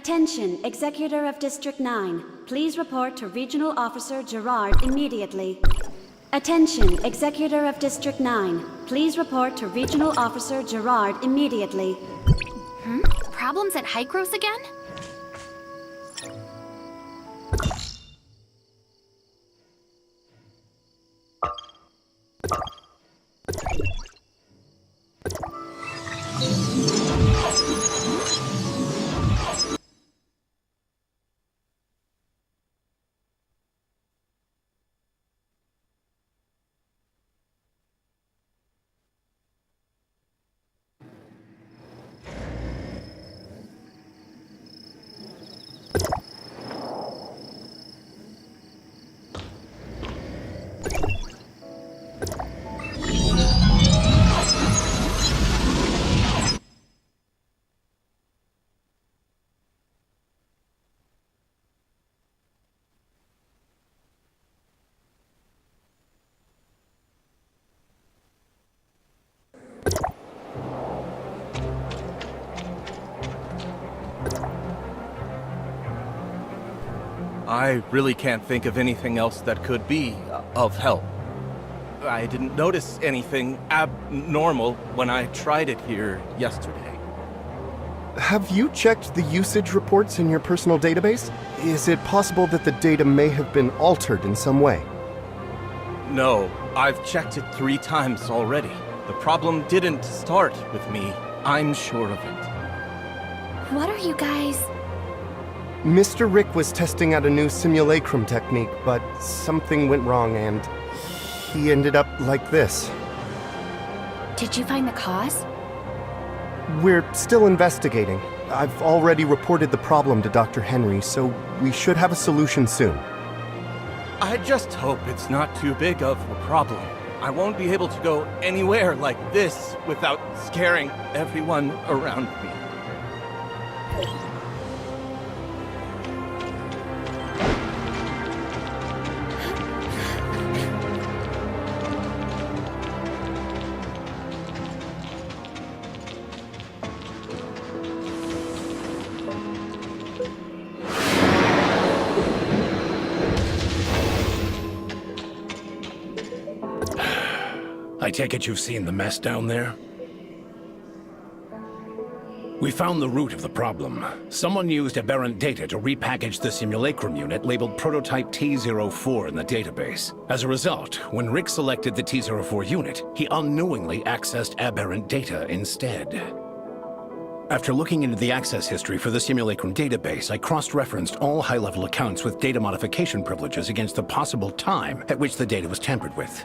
Attention, Executor of District 9. Please report to Regional Officer Gerard immediately. Attention, Executor of District 9. Please report to Regional Officer Gerard immediately. Problems at Hycros again? I really can't think of anything else that could be of help. I didn't notice anything abnormal when I tried it here yesterday. Have you checked the usage reports in your personal database? Is it possible that the data may have been altered in some way? No, I've checked it 3 times already. The problem didn't start with me. I'm sure of it. What are you guys... Mr. Rick was testing out a new simulacrum technique, but something went wrong and he ended up like this. Did you find the cause? We're still investigating. I've already reported the problem to Dr. Henry, so we should have a solution soon. I just hope it's not too big of a problem. I won't be able to go anywhere like this without scaring everyone around me. I take it you've seen the mess down there? We found the root of the problem. Someone used aberrant data to repackage the simulacrum unit labeled prototype T04 in the database. As a result, when Rick selected the T04 unit, he unknowingly accessed aberrant data instead. After looking into the access history for the simulacrum database, I cross-referenced all high-level accounts with data modification privileges against the possible time at which the data was tampered with.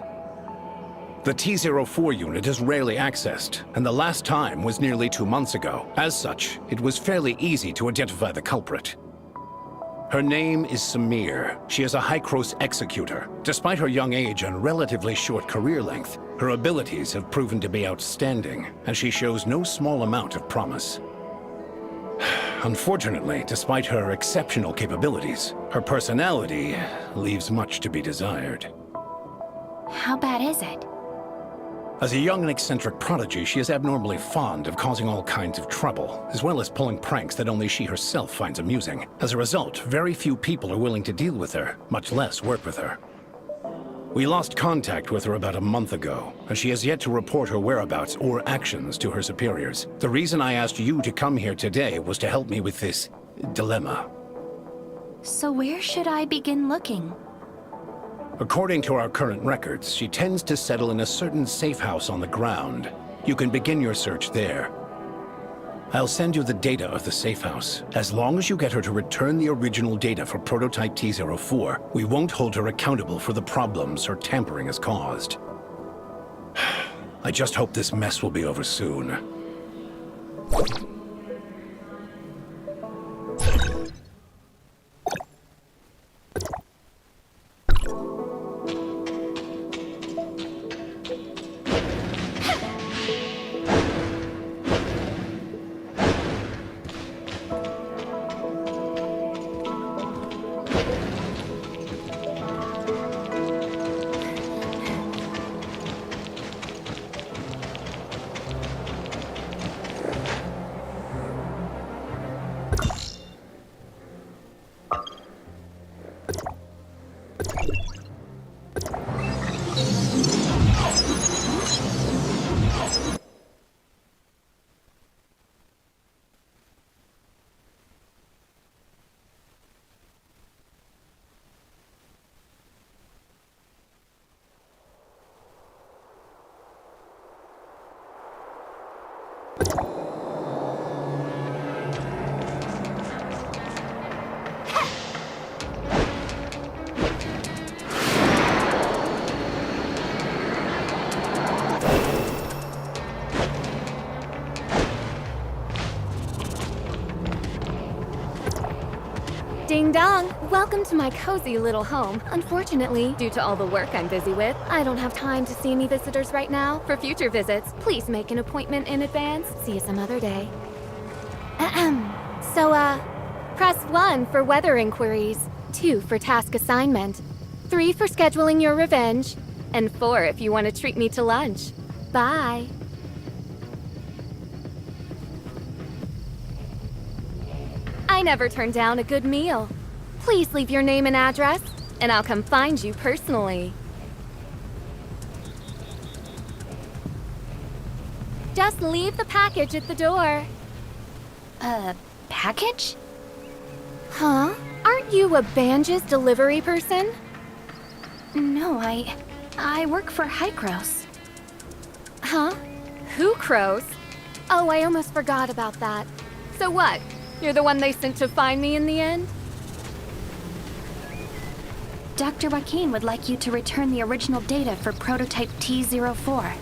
The T04 unit is rarely accessed, and the last time was nearly 2 months ago. As such, it was fairly easy to identify the culprit. Her name is Samir. She is a Hycros executor. Despite her young age and relatively short career length, her abilities have proven to be outstanding, and she shows no small amount of promise. Unfortunately, despite her exceptional capabilities, her personality leaves much to be desired. How bad is it? As a young and eccentric prodigy, she is abnormally fond of causing all kinds of trouble, as well as pulling pranks that only she herself finds amusing. As a result, very few people are willing to deal with her, much less work with her. We lost contact with her about a month ago, and she has yet to report her whereabouts or actions to her superiors. The reason I asked you to come here today was to help me with this dilemma. So where should I begin looking? According to our current records, she tends to settle in a certain safe house on the ground. You can begin your search there. I'll send you the data of the safe house. As long as you get her to return the original data for prototype T04, we won't hold her accountable for the problems her tampering has caused. I just hope this mess will be over soon. Ding dong! Welcome to my cozy little home. Unfortunately, due to all the work I'm busy with, I don't have time to see any visitors right now. For future visits, please make an appointment in advance. See you some other day. Ahem. So, press 1 for weather inquiries, 2 for task assignment, 3 for scheduling your revenge, and 4 if you want to treat me to lunch. Bye. I never turn down a good meal. Please leave your name and address, and I'll come find you personally. Just leave the package at the door. Package? Huh? Aren't you a Banja's delivery person? No, I work for Hykros. Huh? Who crows? Oh, I almost forgot about that. So what? You're the one they sent to find me in the end? Dr. Joaquin would like you to return the original data for prototype T04.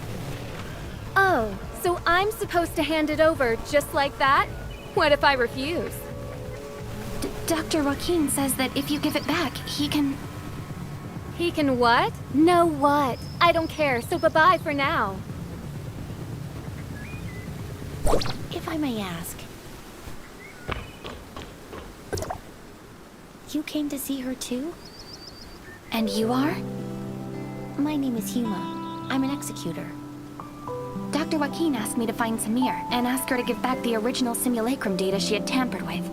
Oh, so I'm supposed to hand it over just like that? What if I refuse? Dr. Joaquin says that if you give it back, he can... He can what? No what? I don't care, so bye-bye for now. If I may ask, you came to see her too? And you are? My name is Huma. I'm an executor. Dr. Joaquin asked me to find Samir and ask her to give back the original simulacrum data she had tampered with.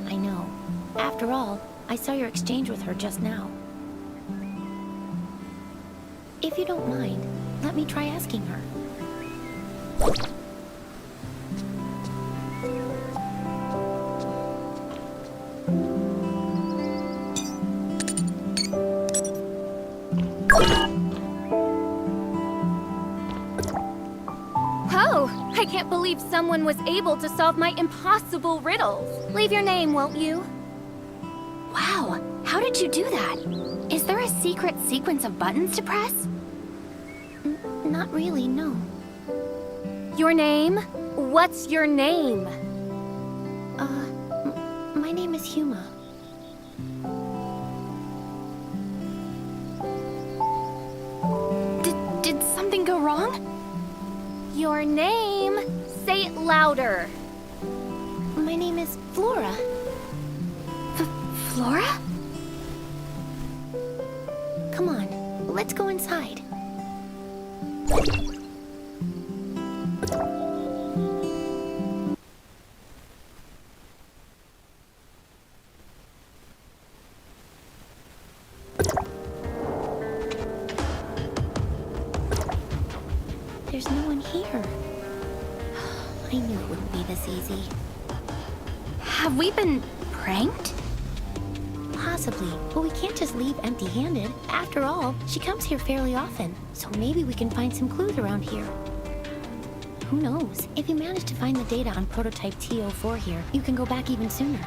I know. After all, I saw your exchange with her just now. If you don't mind, let me try asking her. Oh, I can't believe someone was able to solve my impossible riddles. Leave your name, won't you? Wow, how did you do that? Is there a secret sequence of buttons to press? Not really, no. Your name? What's your name? My name is Huma. Did something go wrong? Your name? Say it louder. My name is Flora. Flora? Come on, let's go inside. There's no one here. I knew it wouldn't be this easy. Have we been pranked? Possibly, but we can't just leave empty-handed. After all, she comes here fairly often, so maybe we can find some clues around here. Who knows? If you manage to find the data on prototype T04 here, you can go back even sooner.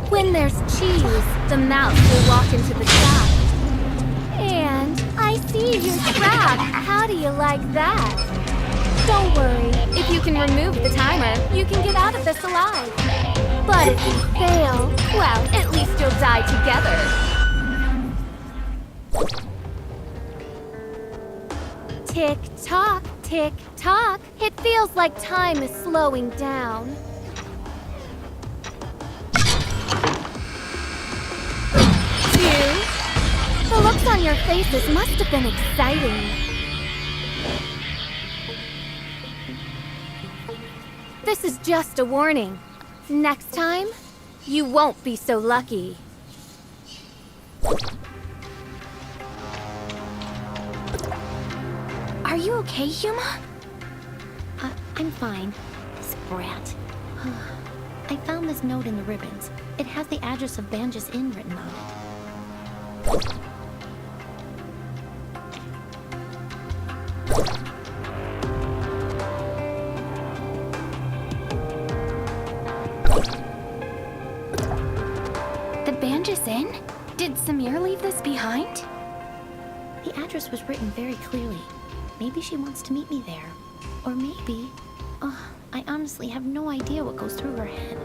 When there's cheese, the mouse will walk into the trap. And I see your trap. How do you like that? Don't worry. If you can remove the timer, you can get out of this alive. But if you fail, well, at least you'll die together. Tick-tock, tick-tock. It feels like time is slowing down. The looks on your faces must have been exciting. This is just a warning. Next time, you won't be so lucky. you okay, Yuma? I'm fine. This brat. I found this note in the ribbons. It has the address of Banjas Inn written on it. The Banjas Inn? Did Samir leave this behind? The address was written very clearly. Maybe she wants to meet me there. Or maybe... I honestly have no idea what goes through her head.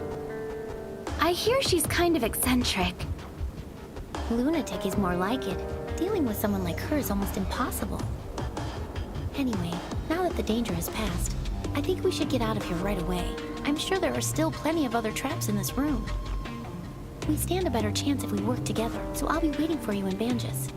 I hear she's kind of eccentric. Lunatic is more like it. Dealing with someone like her is almost impossible. Anyway, now that the danger has passed, I think we should get out of here right away. I'm sure there are still plenty of other traps in this room. We stand a better chance if we work together, so I'll be waiting for you in Banjas.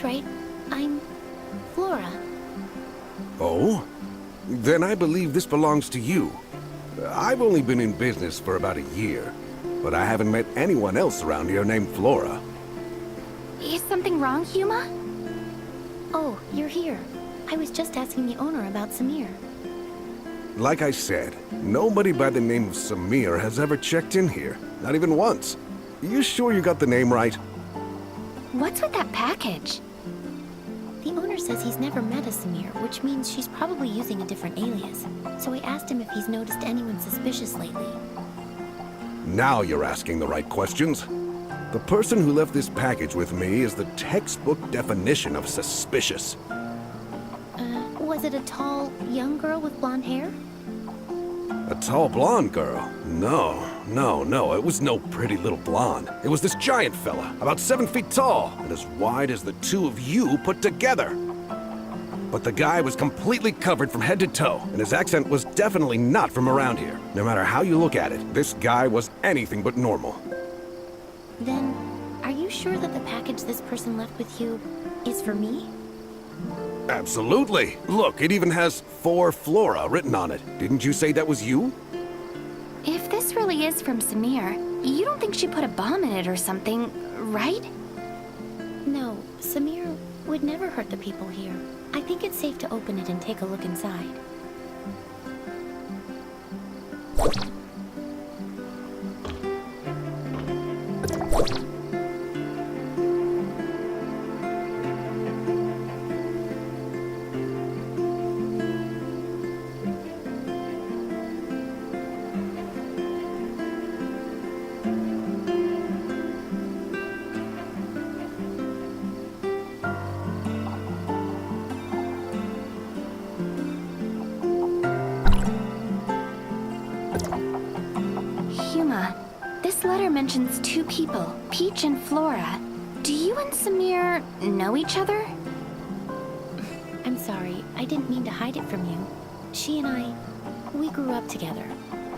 Right. I'm Flora. Oh? Then I believe this belongs to you. I've only been in business for about a year, but I haven't met anyone else around here named Flora. Is something wrong, Yuma? Oh, you're here. I was just asking the owner about Samir. Like I said, nobody by the name of Samir has ever checked in here. Not even once. You sure you got the name right? What's with that package? The owner says he's never met a Samir, which means she's probably using a different alias. So I asked him if he's noticed anyone suspicious lately. Now you're asking the right questions. The person who left this package with me is the textbook definition of suspicious. Was it a tall, young girl with blonde hair? A tall blonde girl? No. It was no pretty little blonde. It was this giant fella, about 7 feet tall, and as wide as the two of you put together. But the guy was completely covered from head to toe, and his accent was definitely not from around here. No matter how you look at it, this guy was anything but normal. Then, are you sure that the package this person left with you is for me? Absolutely. Look, it even has "For Flora" written on it. Didn't you say that was you? If this really is from Samir, you don't think she put a bomb in it or something, right? No, Samir would never hurt the people here. I think it's safe to open it and take a look inside. This letter mentions two people, Peach and Flora. Do you and Samir know each other? I'm sorry, I didn't mean to hide it from you. She and I, we grew up together.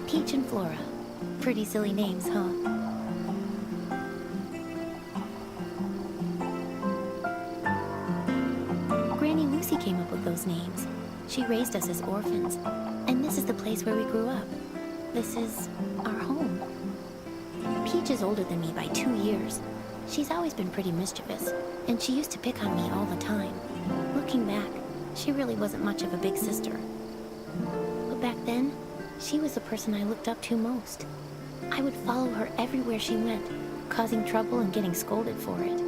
Peach and Flora. Pretty silly names, huh? names. She raised us as orphans, and this is the place where we grew up. This is our home. Peach is older than me by 2 years. She's always been pretty mischievous, and she used to pick on me all the time. Looking back, she really wasn't much of a big sister. But back then, she was the person I looked up to most. I would follow her everywhere she went, causing trouble and getting scolded for it.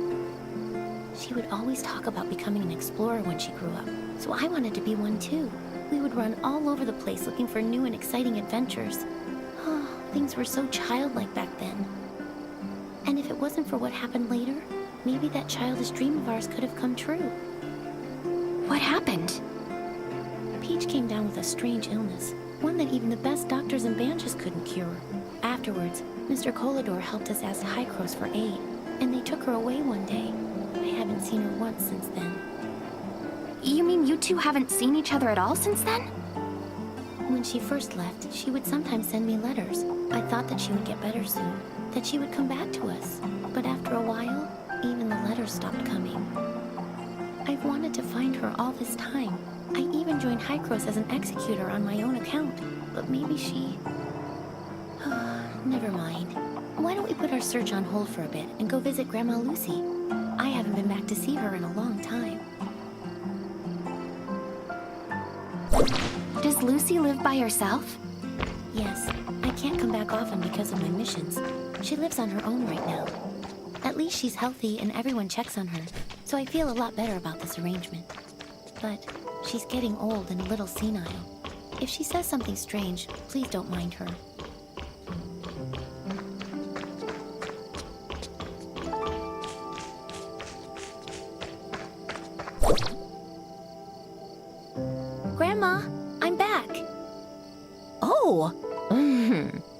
She would always talk about becoming an explorer when she grew up, so I wanted to be one too. We would run all over the place looking for new and exciting adventures. Oh, things were so childlike back then. And if it wasn't for what happened later, maybe that childish dream of ours could have come true. What happened? Peach came down with a strange illness, one that even the best doctors and bandages couldn't cure. Afterwards, Mr. Colador helped us ask Hycros for aid, and they took her away one day. I haven't seen her once since then. You mean you two haven't seen each other at all since then? When she first left, she would sometimes send me letters. I thought that she would get better soon, that she would come back to us. But after a while, even the letters stopped coming. I've wanted to find her all this time. I even joined Hycros as an executor on my own account, but maybe she... Never mind. Why don't we put our search on hold for a bit and go visit Grandma Lucy? I haven't been back to see her in a long time. Does Lucy live by herself? Yes, I can't come back often because of my missions. She lives on her own right now. At least she's healthy and everyone checks on her, so I feel a lot better about this arrangement. But she's getting old and a little senile. If she says something strange, please don't mind her. Grandma, I'm back. Oh,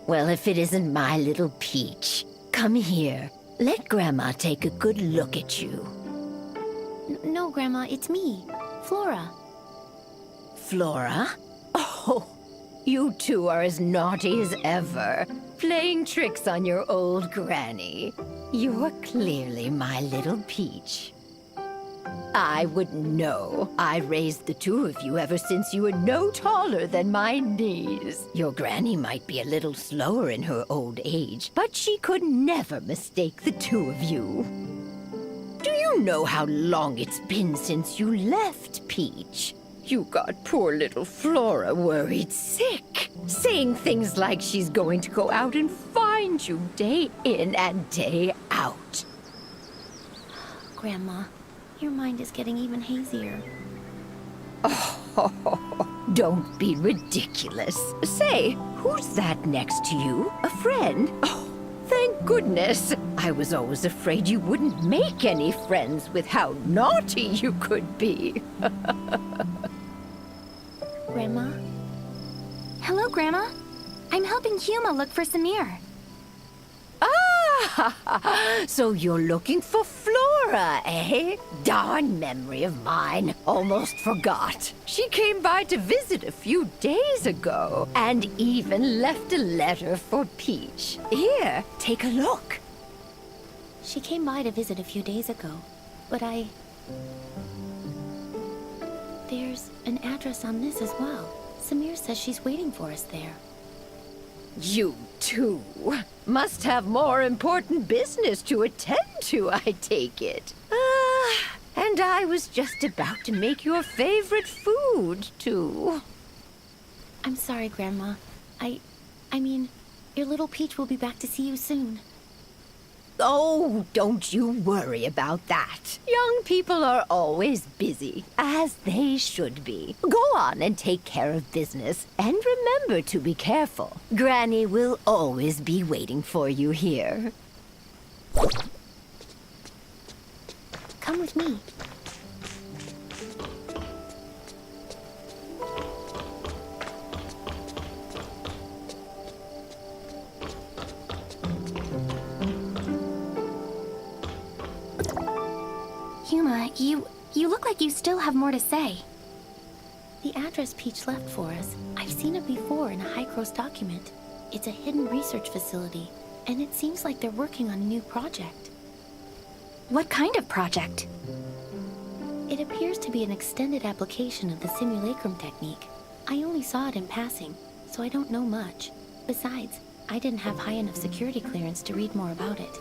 well, if it isn't my little Peach. Come here. Let Grandma take a good look at you. No, Grandma, it's me, Flora. Flora? Oh, you two are as naughty as ever, playing tricks on your old granny. You're clearly my little Peach. I wouldn't know. I raised the two of you ever since you were no taller than my knees. Your granny might be a little slower in her old age, but she could never mistake the two of you. Do you know how long it's been since you left, Peach? You got poor little Flora worried sick, saying things like she's going to go out and find you day in and day out. Grandma, your mind is getting even hazier. Oh, don't be ridiculous. Say, who's that next to you? A friend? Oh, thank goodness. I was always afraid you wouldn't make any friends with how naughty you could be. Grandma? Hello, Grandma. I'm helping Huma look for Samir. Ah, so you're looking for Flora, eh? Darn memory of mine. Almost forgot. She came by to visit a few days ago, and even left a letter for Peach. Here, take a look. She came by to visit a few days ago, but There's an address on this as well. Samir says she's waiting for us there. You two must have more important business to attend to, I take it. And I was just about to make your favorite food, too. I'm sorry, Grandma. I mean, your little Peach will be back to see you soon. Oh, don't you worry about that. Young people are always busy, as they should be. Go on and take care of business, and remember to be careful. Granny will always be waiting for you here. Come with me. Huma, you look like you still have more to say. The address Peach left for us, I've seen it before in a Hycros document. It's a hidden research facility, and it seems like they're working on a new project. What kind of project? It appears to be an extended application of the simulacrum technique. I only saw it in passing, so I don't know much. Besides, I didn't have high enough security clearance to read more about it.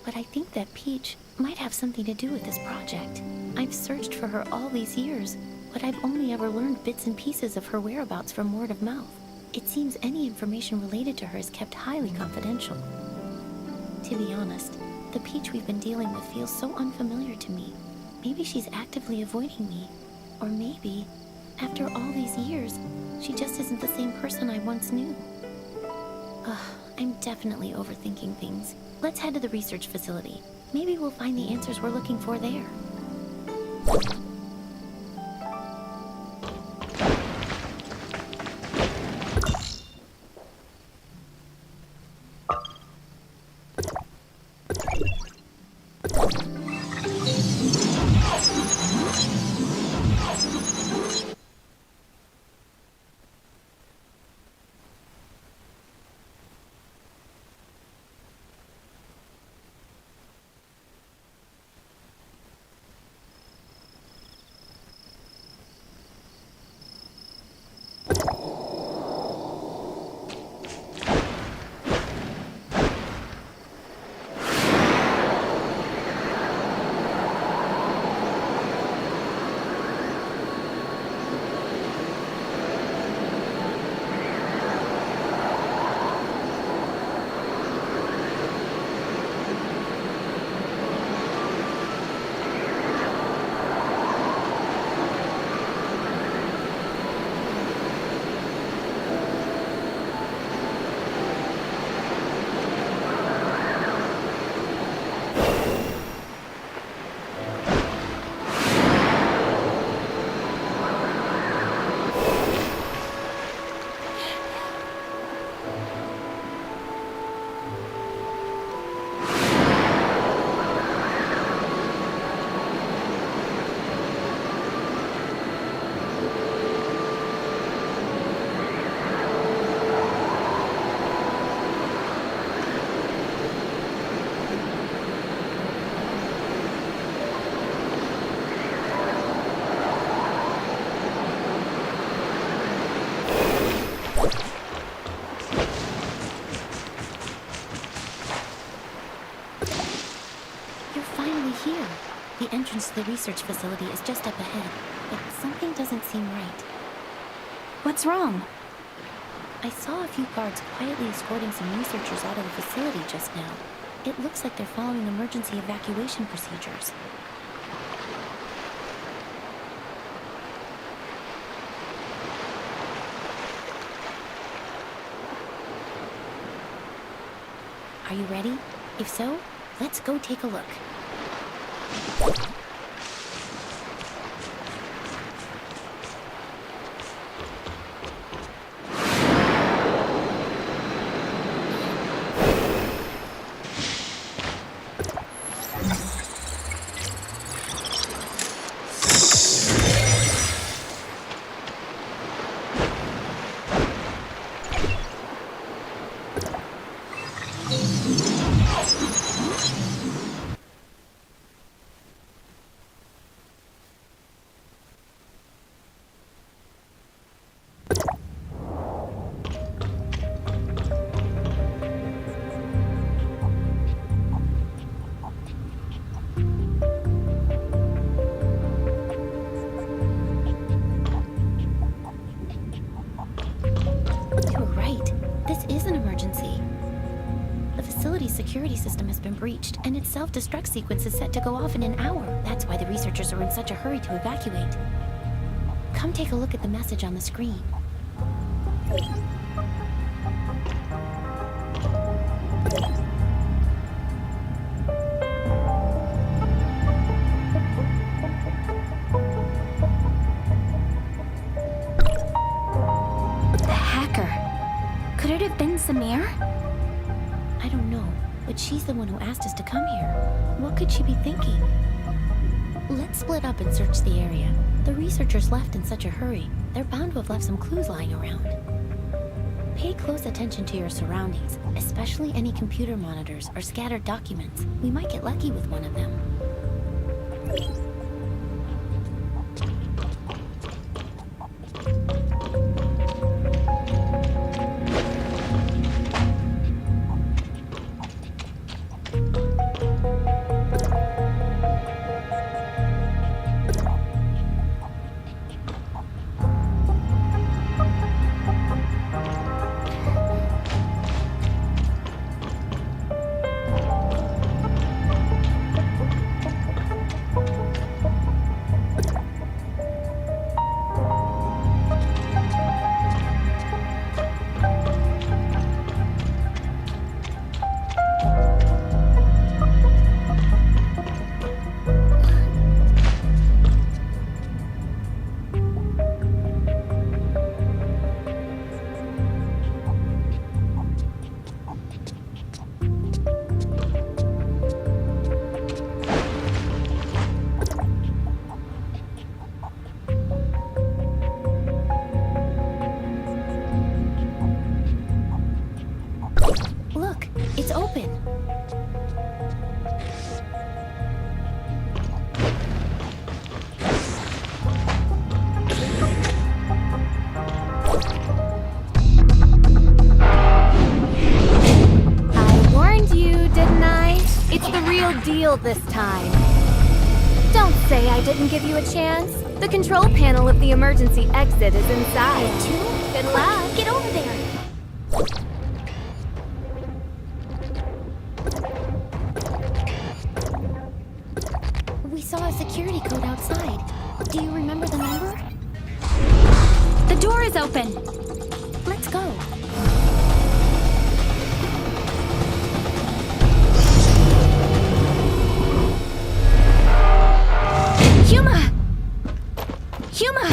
But I think that Peach might have something to do with this project. I've searched for her all these years, but I've only ever learned bits and pieces of her whereabouts from word of mouth. It seems any information related to her is kept highly confidential. To be honest, the Peach we've been dealing with feels so unfamiliar to me. Maybe she's actively avoiding me. Or maybe, after all these years, she just isn't the same person I once knew. Ugh, I'm definitely overthinking things. Let's head to the research facility. Maybe we'll find the answers we're looking for there. Here. The entrance to the research facility is just up ahead, but something doesn't seem right. What's wrong? I saw a few guards quietly escorting some researchers out of the facility just now. It looks like they're following emergency evacuation procedures. Are you ready? If so, let's go take a look. Security system has been breached, and its self-destruct sequence is set to go off in an hour. That's why the researchers are in such a hurry to evacuate. Come take a look at the message on the screen. The hacker. Could it have been Samir? I don't know, but she's the one who asked us to come here. What could she be thinking? Let's split up and search the area. The researchers left in such a hurry. They're bound to have left some clues lying around. Pay close attention to your surroundings, especially any computer monitors or scattered documents. We might get lucky with one of them. Look, it's open. I warned you, didn't I? It's the real deal this time. Don't say I didn't give you a chance. The control panel of the emergency exit is inside. Good luck. Get over there. We saw a security code outside. Do you remember the number? The door is open. Let's go. Huma! Huma!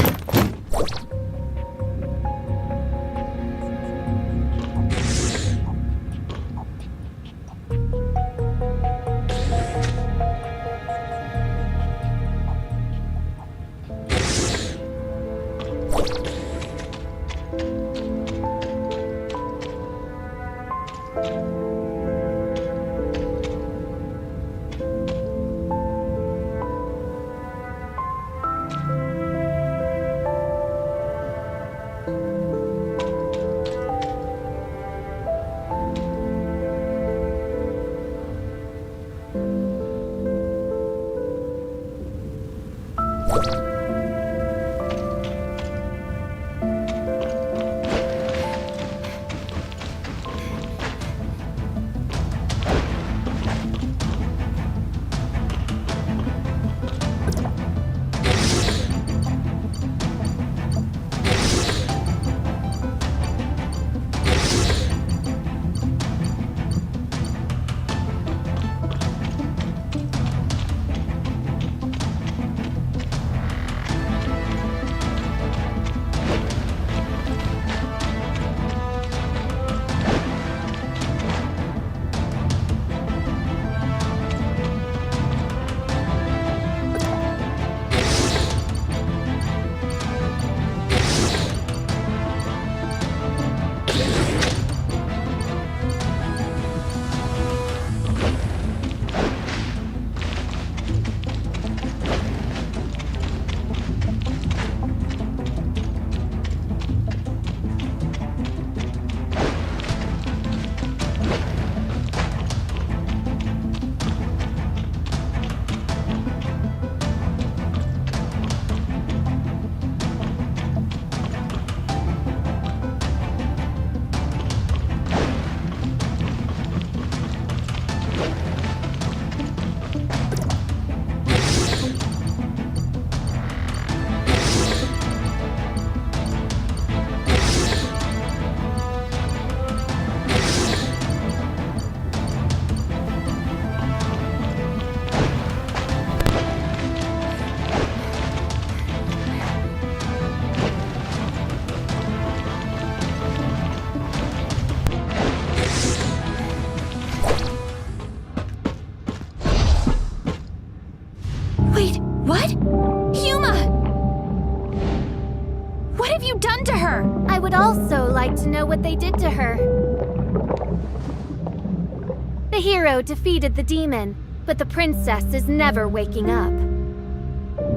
The hero defeated the demon, but the princess is never waking up.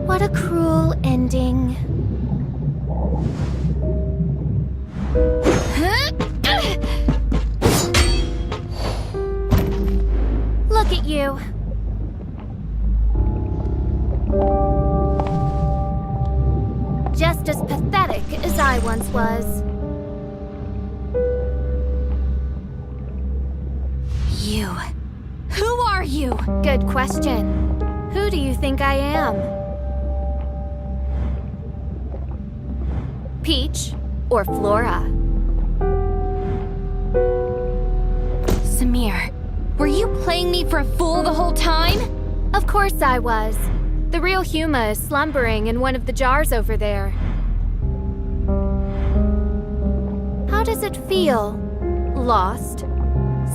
What a cruel ending. Look at you. Just as pathetic as I once was. You. Who are you? Good question. Who do you think I am? Peach or Flora? Samir, were you playing me for a fool the whole time? Of course I was. The real Huma is slumbering in one of the jars over there. How does it feel? Lost?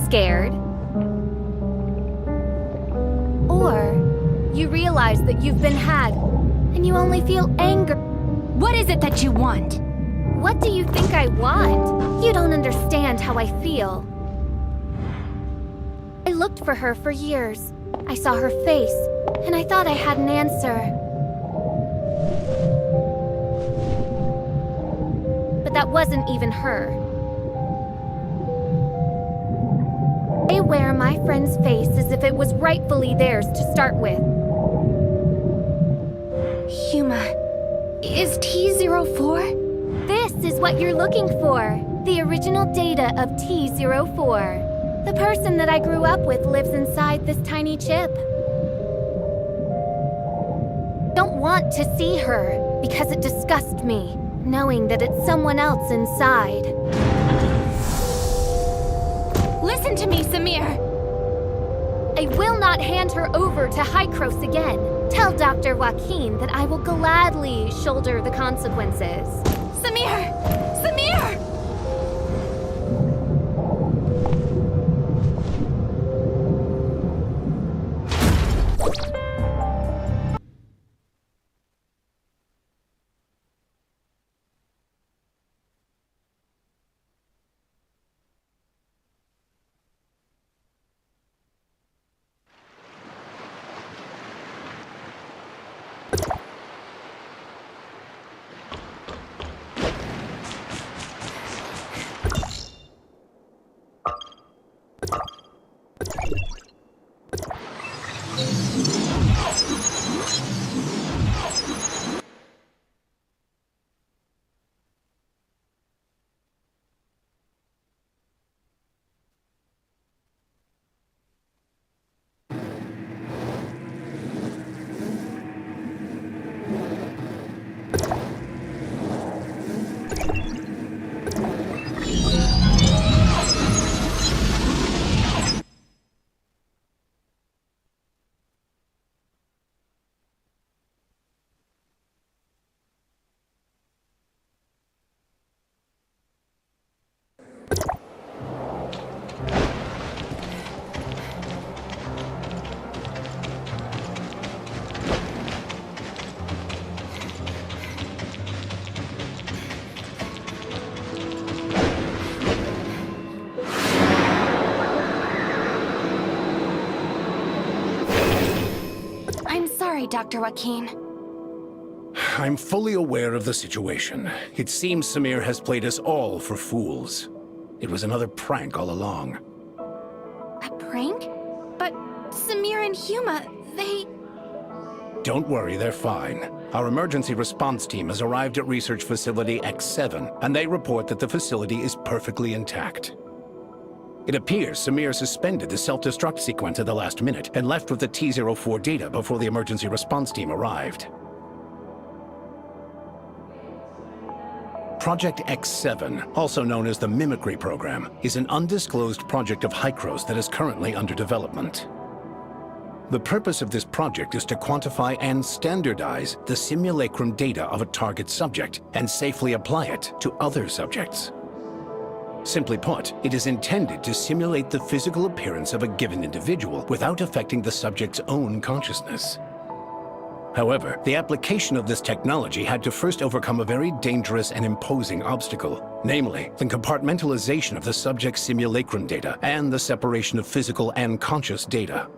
Scared? Or you realize that you've been had, and you only feel anger. What is it that you want? What do you think I want? You don't understand how I feel. I looked for her for years. I saw her face, and I thought I had an answer. But that wasn't even her. They wear my friend's face as if it was rightfully theirs to start with. Huma, is T04? This is what you're looking for. The original data of T04. The person that I grew up with lives inside this tiny chip. Don't want to see her because it disgusts me, knowing that it's someone else inside. Listen to me, Samir! I will not hand her over to Hykros again. Tell Dr. Joaquin that I will gladly shoulder the consequences. Samir! Samir! Sorry, Dr. Joaquin. I'm fully aware of the situation. It seems Samir has played us all for fools. It was another prank all along. A prank? But Samir and Huma, they... Don't worry, they're fine. Our emergency response team has arrived at Research Facility X7, and they report that the facility is perfectly intact. It appears Samir suspended the self-destruct sequence at the last minute and left with the T04 data before the emergency response team arrived. Project X7, also known as the Mimicry Program, is an undisclosed project of Hykros that is currently under development. The purpose of this project is to quantify and standardize the simulacrum data of a target subject and safely apply it to other subjects. Simply put, it is intended to simulate the physical appearance of a given individual without affecting the subject's own consciousness. However, the application of this technology had to first overcome a very dangerous and imposing obstacle, namely, the compartmentalization of the subject's simulacrum data and the separation of physical and conscious data.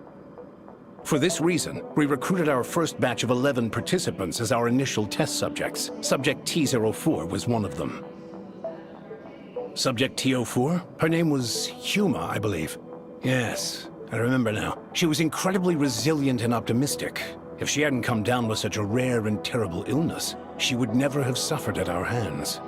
For this reason, we recruited our first batch of 11 participants as our initial test subjects. Subject T04 was one of them. Subject T04? Her name was Huma, I believe. Yes, I remember now. She was incredibly resilient and optimistic. If she hadn't come down with such a rare and terrible illness, she would never have suffered at our hands.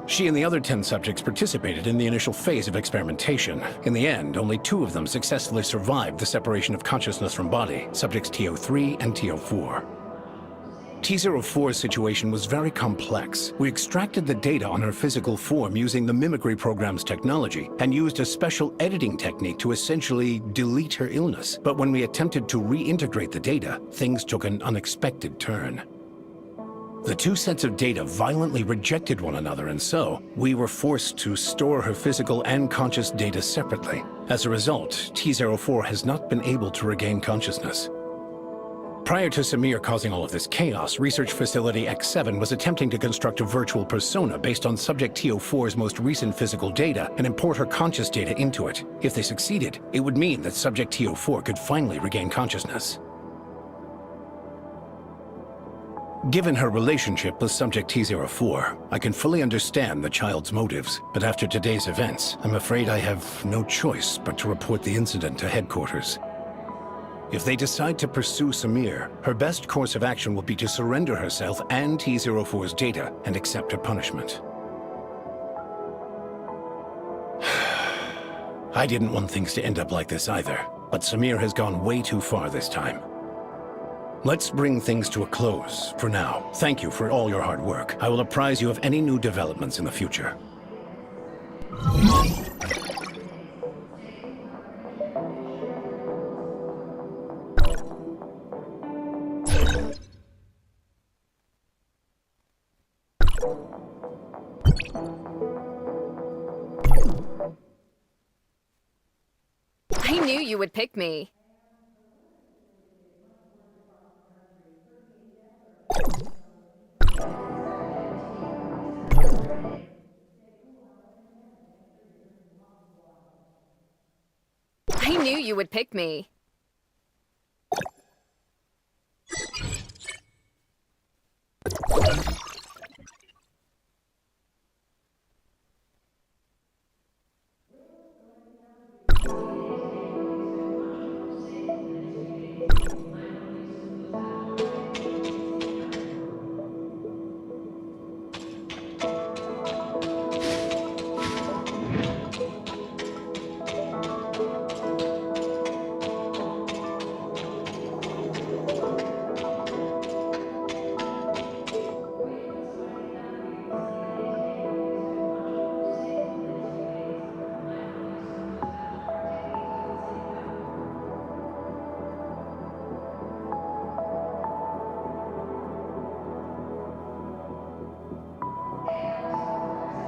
She and the other 10 subjects participated in the initial phase of experimentation. In the end, only 2 of them successfully survived the separation of consciousness from body, subjects T03 and T04. T04's situation was very complex. We extracted the data on her physical form using the mimicry program's technology and used a special editing technique to essentially delete her illness. But when we attempted to reintegrate the data, things took an unexpected turn. The 2 sets of data violently rejected one another, and so we were forced to store her physical and conscious data separately. As a result, T04 has not been able to regain consciousness. Prior to Samir causing all of this chaos, Research Facility X7 was attempting to construct a virtual persona based on Subject T04's most recent physical data and import her conscious data into it. If they succeeded, it would mean that Subject T04 could finally regain consciousness. Given her relationship with Subject T04, I can fully understand the child's motives, but after today's events, I'm afraid I have no choice but to report the incident to headquarters. If they decide to pursue Samir, her best course of action will be to surrender herself and T04's data and accept her punishment. I didn't want things to end up like this either, but Samir has gone way too far this time. Let's bring things to a close for now. Thank you for all your hard work. I will apprise you of any new developments in the future. I knew you would pick me. I knew you would pick me.